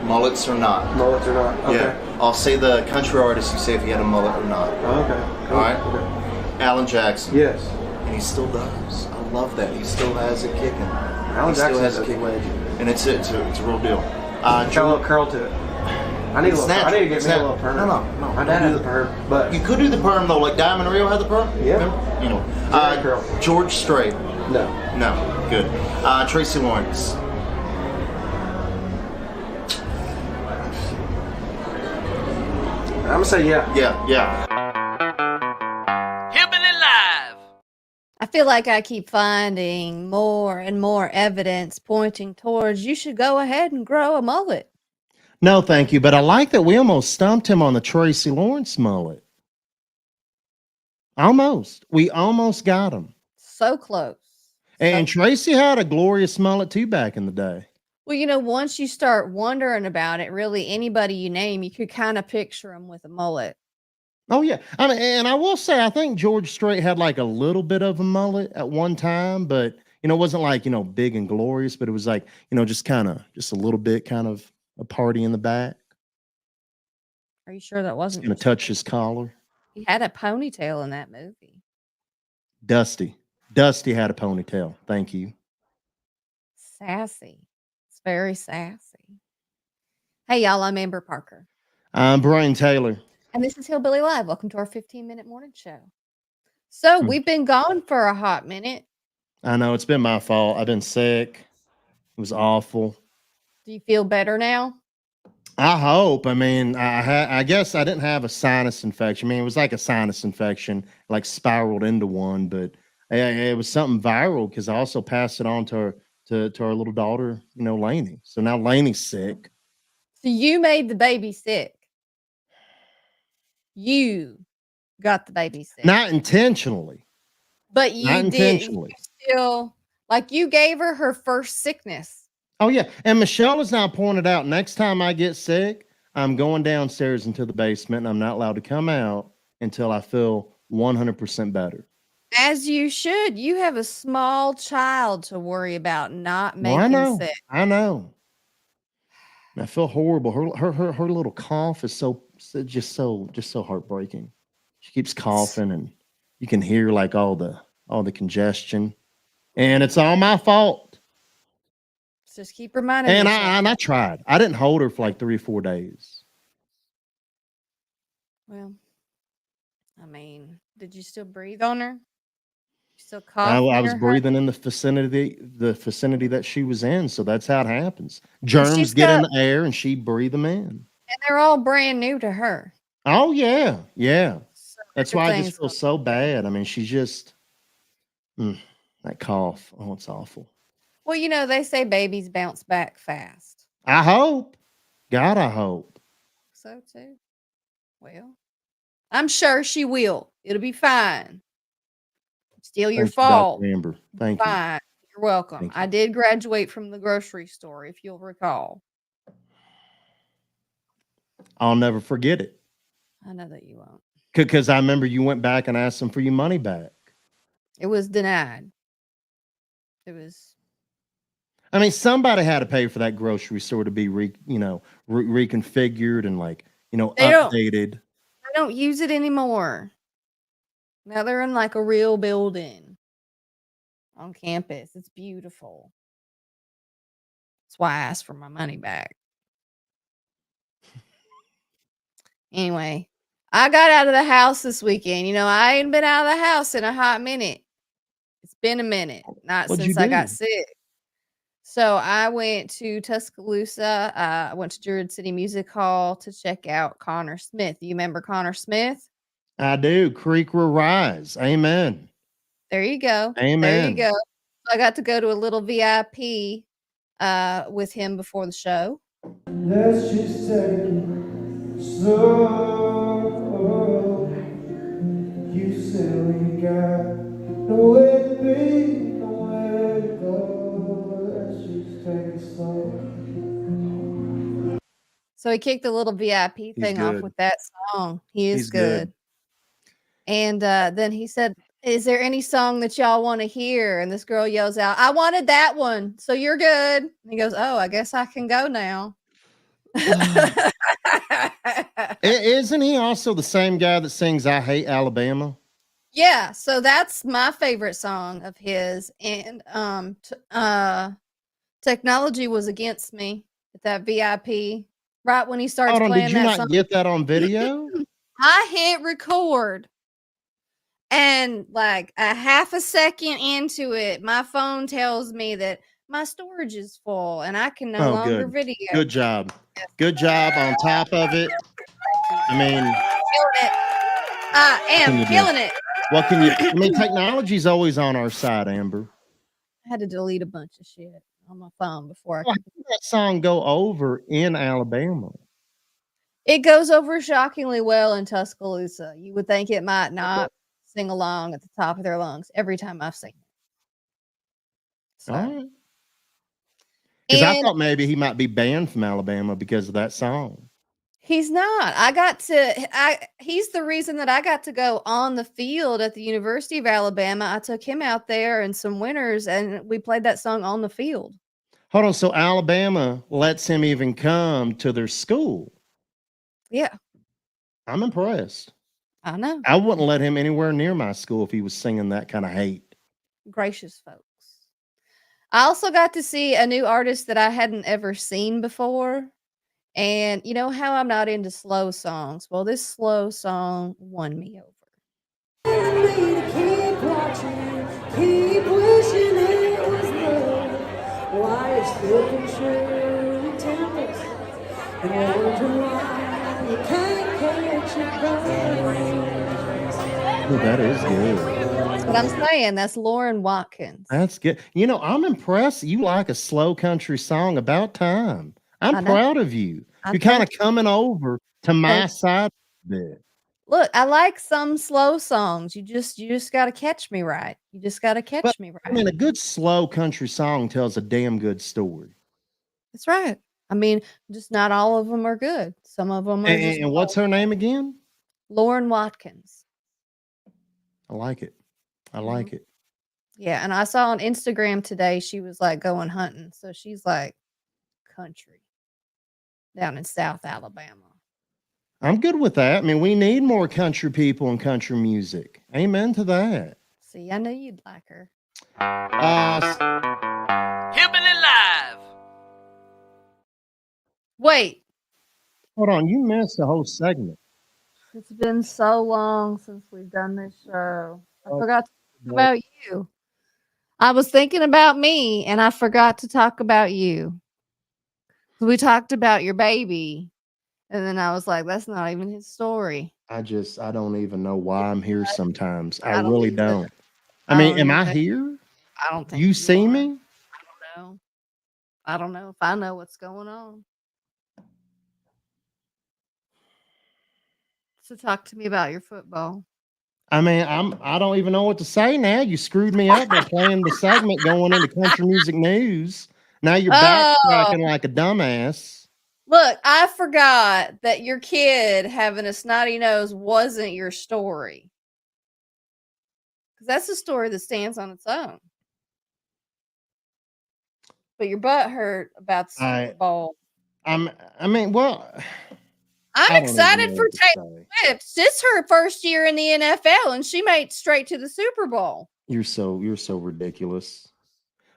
Mullets or not. Mullets or not? Okay. Yeah. I'll say the country artist, you say if he had a mullet or not. Okay. Cool. All right? Okay. Alan Jackson. Yes. And he still does. I love that. He still has it kicking. Alan Jackson has a legend. And it's a real deal. Got a little curl to it. I need to get me a little perm. No. My dad has a perm, but you could do the perm though, like Diamond Rio had the perm. Yeah. Remember? You know. Curl. George Strait. No. Good. Tracy Lawrence. I'm gonna say yeah. Yeah. Hillbilly Live. I feel like I keep finding more and more evidence pointing towards you should go ahead and grow a mullet. No, thank you. But I like that we almost stumped him on the Tracy Lawrence mullet. Almost. We almost got him. So close. And Tracy had a glorious mullet too back in the day. Well, you know, once you start wondering about it, really anybody you name, you could kind of picture them with a mullet. Oh, yeah. I mean, and I will say, I think George Strait had like a little bit of a mullet at one time, but, you know, it wasn't like, you know, big and glorious, but it was like, you know, just a little bit kind of a party in the back. Are you sure that wasn't? Going to touch his collar. He had a ponytail in that movie. Dusty had a ponytail. Thank you. Sassy. It's very sassy. Hey, y'all, I'm Amber Parker. I'm Brian Taylor. And this is Hillbilly Live. Welcome to our 15-minute morning show. So we've been gone for a hot minute. I know, it's been my fault. I've been sick. It was awful. Do you feel better now? I hope. I mean, I guess I didn't have a sinus infection. I mean, it was like a sinus infection, like spiraled into one, but it was something viral because I also passed it on to our little daughter, you know, Lainey. So now Lainey's sick. So you made the baby sick. You got the baby sick. Not intentionally. But you Not did. intentionally. You still, like you gave her first sickness. Oh, yeah. And Michelle has now pointed out, next time I get sick, I'm going downstairs into the basement and I'm not allowed to come out until I feel 100% better. As you should. You have a small child to worry about, not making sick. I know. I feel horrible. Her little cough is just so heartbreaking. She keeps coughing and you can hear like all the congestion. And it's all my fault. Just keep reminding me. And I tried. I didn't hold her for like 3 or 4 days. Well, I mean, did you still breathe on her? You still cough? I was breathing in the vicinity that she was in. So that's how it happens. Germs get in the air and she breathe them in. And they're all brand new to her. Oh, yeah. Yeah. So that's why I just feel so bad. I mean, she's just, that cough. Oh, it's awful. Well, you know, they say babies bounce back fast. I hope. God, I hope. So, too. Well, I'm sure she will. It'll be fine. Still your fault. Amber. Thank you. Fine. You're welcome. I did graduate from the grocery store, if you'll recall. I'll never forget it. I know that you won't. Because I remember you went back and asked them for your money back. It was denied. It was. I mean, somebody had to pay for that grocery store to be reconfigured and updated. They don't use it anymore. Now they're in like a real building on campus. It's beautiful. That's why I asked for my money back. Anyway, I got out of the house this weekend. You know, I ain't been out of the house in a hot minute. It's been a minute, not since I got sick. So I went to Tuscaloosa. I went to Druid City Music Hall to check out Connor Smith. You remember Connor Smith? I do. Creek will rise. Amen. There you go. Amen. There you go. I got to go to a little VIP with him before the show. Let's just take it slow. You said we got nowhere to be, nowhere to go. Let's just take it slow. So he kicked the little VIP thing off with that song. He's good. And then he said, "Is there any song that y'all want to hear?" And this girl yells out, "I wanted that one. So you're good." And he goes, "Oh, I guess I can go now." Isn't he also the same guy that sings "I Hate Alabama"? Yeah, so that's my favorite song of his, and Technology was against me at that VIP right when he starts Hold on, did playing you that not song. get that on video? I hit record, and like a half a second into it, my phone tells me that my storage is full and I can no Oh, longer good. video. Good job. Good job on top of it. I mean, Killing it. I am killing it. what can you? I mean, technology's always on our side, Amber. I had to delete a bunch of shit on my phone before I How could. did that song go over in Alabama? It goes over shockingly well in Tuscaloosa. You would think it might not sing along at the top of their lungs every time I've seen it. So, All right. Because I and thought maybe he might be banned from Alabama because of that song. he's not. He's the reason that I got to go on the field at the University of Alabama. I took him out there in some winters and we played that song on the field. Hold on. So Alabama lets him even come to their school. Yeah, I'm impressed. I know. I wouldn't let him anywhere near my school if he was singing that kind of hate. Gracious folks. I also got to see a new artist that I hadn't ever seen before. And you know how I'm not into slow songs? Well, this slow song won me over. Keep watching, keep wishing it was love. Why it's still controlling tempers, and wonder why you can't catch it back. Oh, that is good. That's what I'm saying. That's Lauren Watkins. That's good. You know, I'm impressed. You like a slow country song. About time. I I'm know. proud of you. I You're kind thank of coming over to my Thank side a bit. Look, I like some slow songs. You just gotta catch me right. You just gotta But catch me I mean, right. a good slow country song tells a damn good story. That's right. I mean, just not all of them are good. Some of them are just And what's her name again? Lauren Watkins. I like it. I Mhm. like it. Yeah, and I saw on Instagram today she was like going hunting. So she's like country down in South Alabama. I'm good with that. I mean, we need more country people and country music. Amen to that. See, I knew you'd like her. Hillbilly Live. Wait, Hold on, you missed the whole segment. it's been so long since we've done this show. I Oh, forgot to talk boy. about you. I was thinking about me and I forgot to talk about you. We talked about your baby, and then I was like, that's not even his story. I don't even know why I'm here sometimes. I I don't really either. don't. I I mean, don't am even I think here? I don't think You see are. me? I don't know. I don't know if I know what's going on. So talk to me about your football. I mean, I don't even know what to say now. You screwed me up by playing the segment going into country music news. Now you're Oh, backtracking like a dumbass. look, I forgot that your kid having a snotty nose wasn't your story. Because that's a story that stands on its own. But your butt hurt about the I Super Bowl. I mean, well, I I'm don't even excited know for what to Taylor say. Swift. This is her first year in the NFL, and she made it straight to the Super Bowl. You're so ridiculous.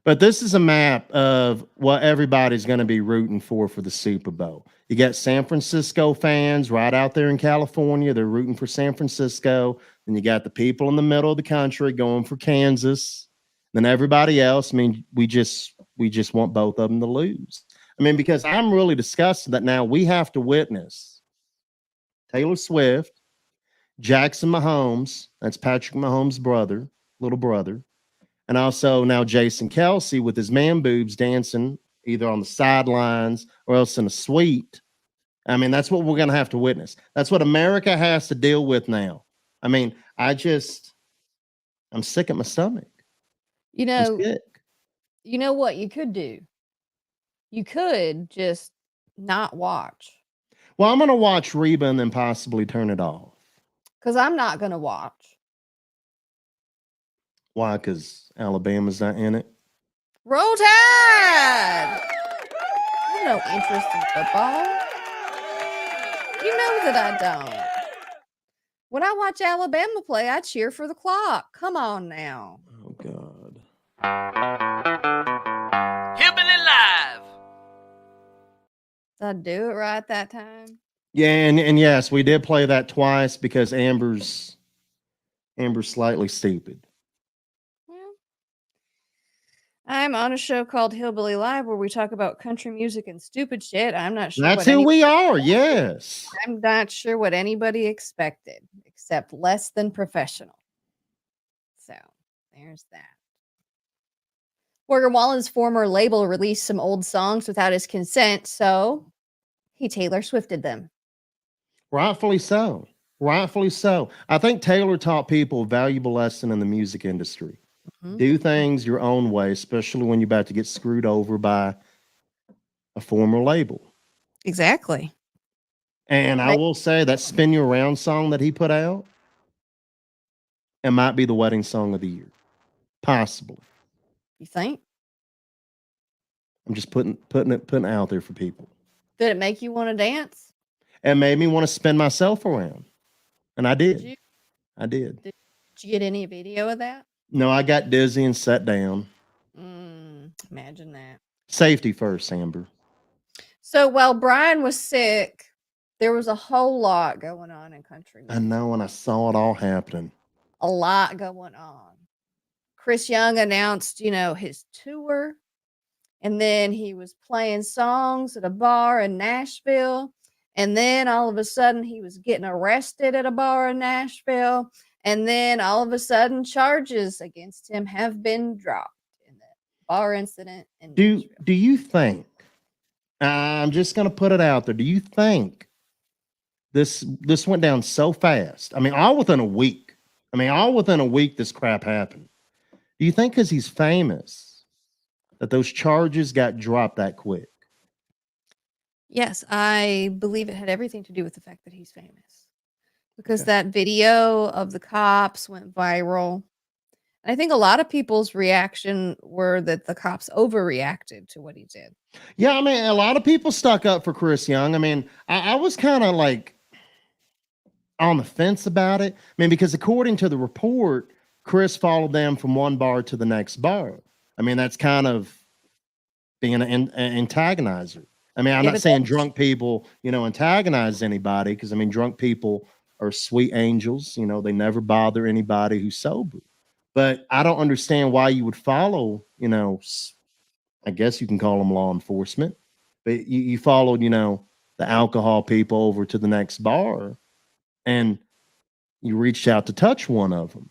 But this is a map of what everybody's going to be rooting for the Super Bowl. You got San Francisco fans right out there in California. They're rooting for San Francisco. Then you got the people in the middle of the country going for Kansas. Then everybody else. I mean, we just want both of them to lose. I mean, because I'm really disgusted that now we have to witness Taylor Swift, Jackson Mahomes, that's Patrick Mahomes' brother, little brother, and also now Jason Kelsey with his man boobs dancing either on the sidelines or else in a suite. I mean, that's what we're going to have to witness. That's what America has to deal with now. I mean, I'm sick at my stomach. You I'm know, sick. you know what you could do? You could just not watch. Well, I'm going to watch Reba and then possibly turn it off. Because I'm not going to watch. Why? Because Alabama's not in it. Roll Tide! I have no interest in football. You know that I don't. When I watch Alabama play, I cheer for the clock. Come on now. Oh God. Hillbilly Live. Did I do it right that time? Yeah, and yes, we did play that twice because Amber's slightly stupid. Well, I'm on a show called Hillbilly Live where we talk about country music and stupid shit. I'm not sure That's what who we anybody are. Yes. I'm not sure what anybody expected except less than professional. So there's that. Wallen's former label released some old songs without his consent, so he Taylor Swifted them. Rightfully so. Rightfully so. I think Taylor taught people a valuable lesson in the music industry. Mhm. Do things your own way, especially when you're about to get screwed over by a former label. Exactly. And I will say that Spin You Around song that he put out, it might be the wedding song of the year. Possibly. You think? I'm just putting it out there for people. Did it make you want to dance? It made me want to spin myself around. And I did. Did you? I did. Did you get any video of that? No, I got dizzy and sat down. Imagine that. Safety first, Amber. So while Brian was sick, there was a whole lot going on in country music. I know, and I saw it all happening. A lot going on. Chris Young announced, his tour, and then he was playing songs at a bar in Nashville, and then all of a sudden he was getting arrested at a bar in Nashville, and then all of a sudden charges against him have been dropped in the bar incident in Nashville. Do you think, I'm just going to put it out there, do you think this went down so fast? I mean, all within a week. This crap happened. Do you think because he's famous that those charges got dropped that quick? Yes, I believe it had everything to do with the fact that he's famous. Because that video of the cops went viral. And I think a lot of people's reaction were that the cops overreacted to what he did. Yeah, I mean, a lot of people stuck up for Chris Young. I mean, I was kind of like on the fence about it. I mean, because according to the report, Chris followed them from one bar to the next bar. I mean, that's kind of being an antagonizer. I mean, I'm not saying drunk people, antagonize anybody, because I mean, drunk people are sweet angels. They never bother anybody who's sober. But I don't understand why you would follow, I guess you can call them law enforcement, but you followed, the alcohol people over to the next bar, and you reached out to touch one of them.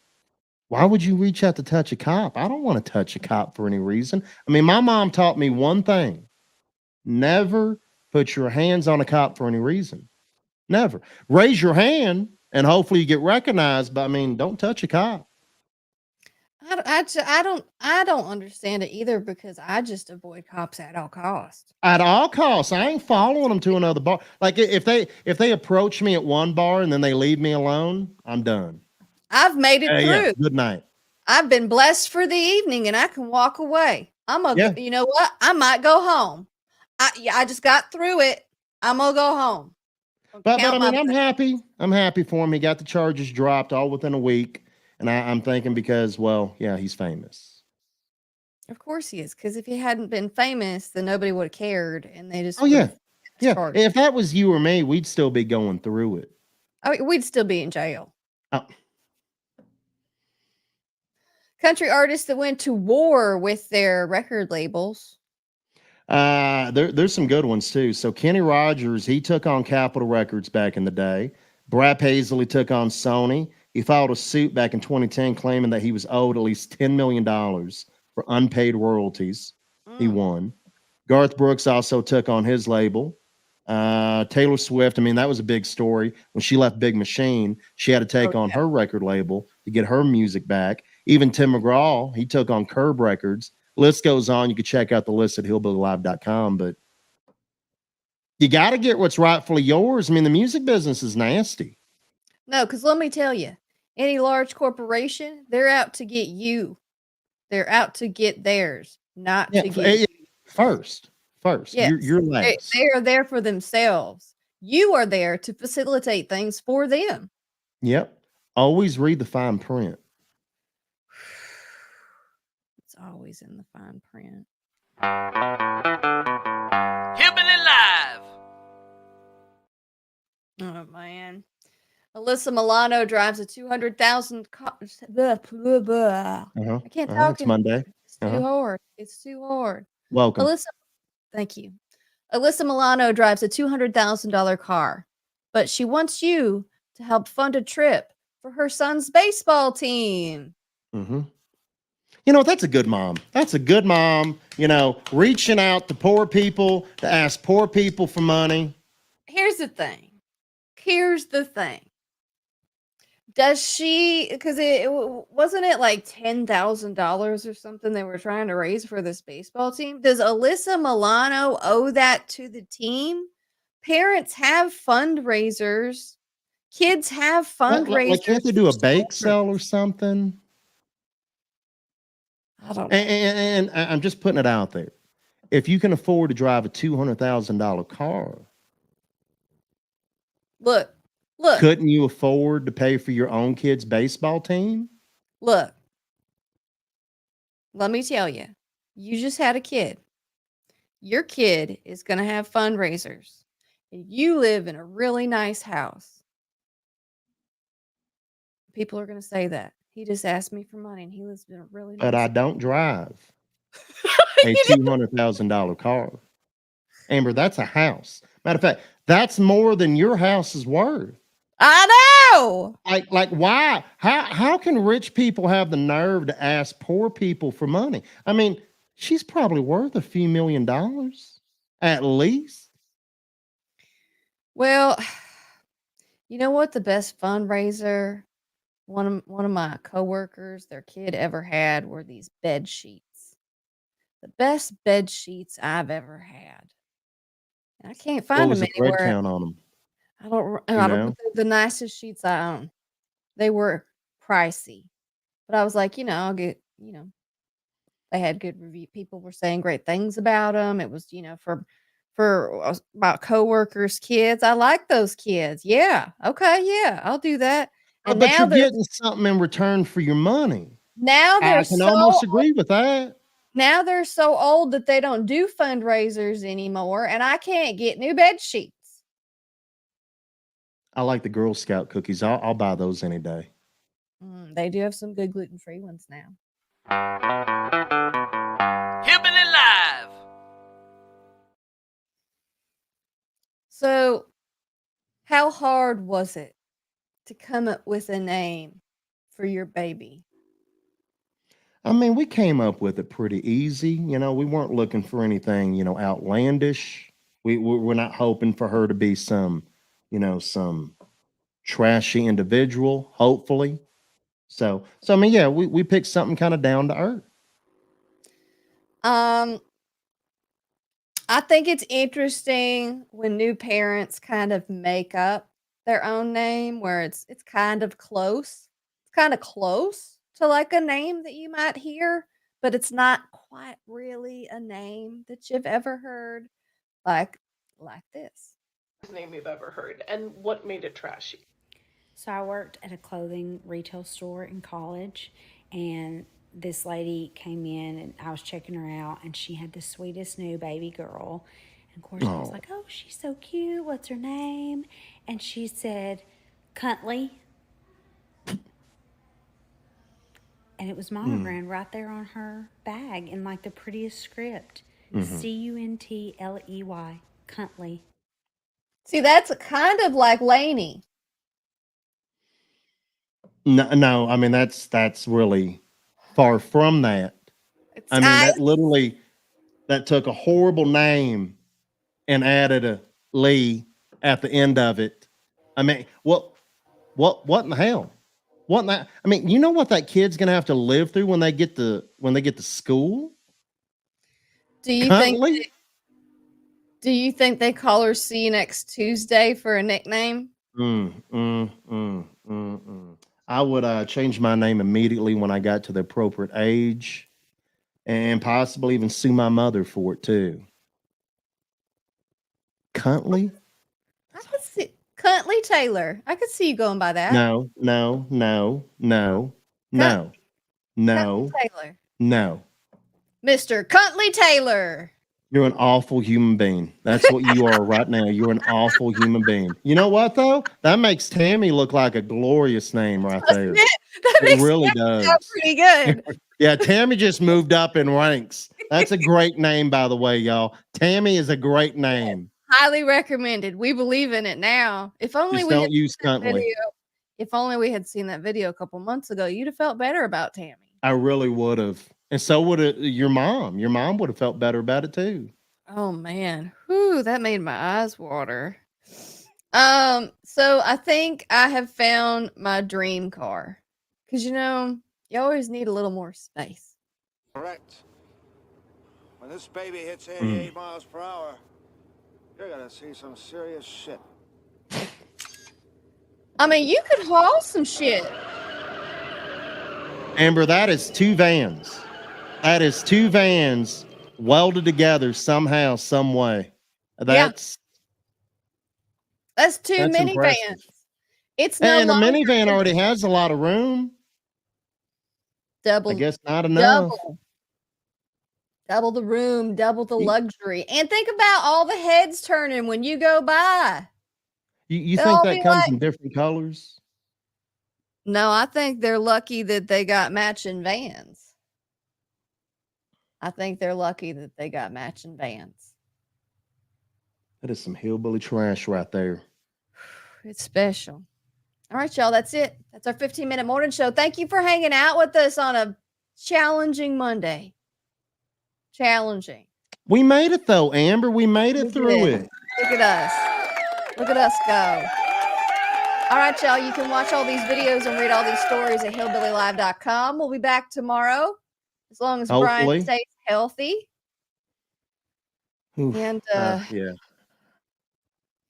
Why would you reach out to touch a cop? I don't want to touch a cop for any reason. I mean, my mom taught me one thing: never put your hands on a cop for any reason. Never. Raise your hand and hopefully you get recognized, but I mean, don't touch a cop. I don't understand it either, because I just avoid cops at all costs. At all costs. I ain't following them to another bar. Like if they approach me at one bar and then they leave me alone, I'm done. I've made it through. Yeah, good night. I've been blessed for the evening and I can walk away. You know what? I might go home. I just got through it. I'm gonna go home. But I mean, I'm happy. I'm happy for him. He got the charges dropped all within a week. And I'm thinking because, well, yeah, he's famous. Of course he is. Because if he hadn't been famous, then nobody would have cared. And they just yeah. If that was you or me, we'd still be going through it. We'd still be in jail. Oh. Country artists that went to war with their record labels. There's some good ones too. So Kenny Rogers, he took on Capitol Records back in the day. Brad Paisley took on Sony. He filed a suit back in 2010 claiming that he was owed at least $10 million for unpaid royalties. He won. Garth Brooks also took on his label. Taylor Swift, I mean, that was a big story. When she left Big Machine, she had to take on her record label to get her music back. Even Tim McGraw, he took on Curb Records. List goes on. You can check out the list at hillbillylive.com. But you got to get what's rightfully yours. I mean, the music business is nasty. No, because let me tell you, any large corporation, they're out to get you. They're out to get theirs, not to get you. First. Yes. You're last. They are there for themselves. You are there to facilitate things for them. Yep. Always read the fine print. It's always in the fine print. Hillbilly Live. Oh man. Alyssa Milano drives a 200,000 I can't talk It's anymore. Monday. It's too hard. It's too hard. Welcome. Thank you. Alyssa Milano drives a $200,000 car, but she wants you to help fund a trip for her son's baseball team. Mm-hmm. You know, that's a good mom. That's a good mom, you know, reaching out to poor people to ask poor people for money. Here's the thing. Does she, because wasn't it like $10,000 or something they were trying to raise for this baseball team? Does Alyssa Milano owe that to the team? Parents have fundraisers. Kids have fundraisers. Like, can't they do a for bake sports. sale or something? I don't know. And I'm just putting it out there. If you can afford to drive a $200,000 car, Look. couldn't you afford to pay for your own kid's baseball team? Look. Let me tell you. You just had a kid. Your kid is going to have fundraisers. And you live in a really nice house. People are going to say that. He just asked me for money and he lives in a really nice But I house. don't drive a $200,000 car. Amber, that's a house. Matter of fact, that's more than your house is worth. I know. Like why? How can rich people have the nerve to ask poor people for money? I mean, she's probably worth a few $1 million at least. Well, you know what the best fundraiser one of my coworkers, their kid ever had were these bed sheets. The best bed sheets I've ever had. And I can't What find was them the thread anywhere. count on them? I don't You know. know? The nicest sheets I own. They were pricey. But I was like, I'll get, they had good review. People were saying great things about them. It was, for about coworkers' kids. I like those kids. Yeah. Okay. Yeah. I'll do that. And But now you're they're getting something in return for your money. now they're I can so almost agree with that. now they're so old that they don't do fundraisers anymore, and I can't get new bed sheets. I like the Girl Scout cookies. I'll buy those any day. They do have some good gluten-free ones now. Hillbilly Live. So, how hard was it to come up with a name for your baby? I mean, we came up with it pretty easy. You know, we weren't looking for anything, outlandish. We're not hoping for her to be some trashy individual, hopefully. So I mean, yeah, we picked something kind of down to earth. I think it's interesting when new parents kind of make up their own name where it's kind of close. It's kind of close to like a name that you might hear, but it's not quite really a name that you've ever heard like this. Name you've ever heard, and what made it trashy? So I worked at a clothing retail store in college, and this lady came in and I was checking her out, and she had the sweetest new baby girl. And of course I was like, oh, she's so cute. What's her name? And she said, Cuntley. And it was monogram right there on her bag in like the prettiest script. Cuntley. Cuntley. See, that's kind of like Lainey. No, I mean that's really far from that. I mean, that took a horrible name and added a Lee at the end of it. I mean, what in the hell? What in that? I mean, you know what that kid's gonna have to live through when they get to school? Do you think they call her See You Next Tuesday for a nickname? I would change my name immediately when I got to the appropriate age, and possibly even sue my mother for it too. Cuntley? I could see Cuntley Taylor. I could see you going by that. No, no, no, no, no, no, Cuntley Taylor. no. Mr. Cuntley Taylor. You're an awful human being. That's what you are right now. You're an awful human being. You know what, though? That makes Tammy look like a glorious name right there. It really does. Pretty good. Yeah, Tammy just moved up in ranks. That's a great name, by the way, y'all. Tammy is a great name. Highly recommended. We believe in it now. If only Just we don't had use seen that Cuntley. video. If only we had seen that video a couple months ago, you'd have felt better about Tammy. I really would have. And so would your mom. Your mom would have felt better about it too. Oh man. Whew, that made my eyes water. So I think I have found my dream car. Cause you you always need a little more space. Correct. When this baby hits 88 miles per hour, you're gonna see some serious shit. I mean, you could haul some shit. Amber, that is 2 vans. That is 2 vans welded together somehow, some way. That's 2 minivans. impressive. It's no And a longer minivan already has a lot of room. double. I guess not enough. Double the room, double the luxury. And think about all the heads turning when you go by. You They'll think all that be comes like- in different colors? No, I think they're lucky that they got matching vans. I think they're lucky that they got matching vans. That is some hillbilly trash right there. It's special. All right, y'all. That's it. That's our 15-minute morning show. Thank you for hanging out with us on a challenging Monday. Challenging. We made it though, Amber. We made it through it. Look at us. Look at us go. All right, y'all. You can watch all these videos and read all these stories at hillbillylive.com. We'll be back tomorrow as long as Hopefully. Brian stays healthy. Oof, And yeah.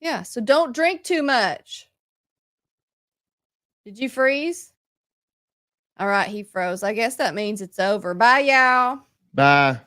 yeah, so don't drink too much. Did you freeze? All right, he froze. I guess that means it's over. Bye, y'all. Bye.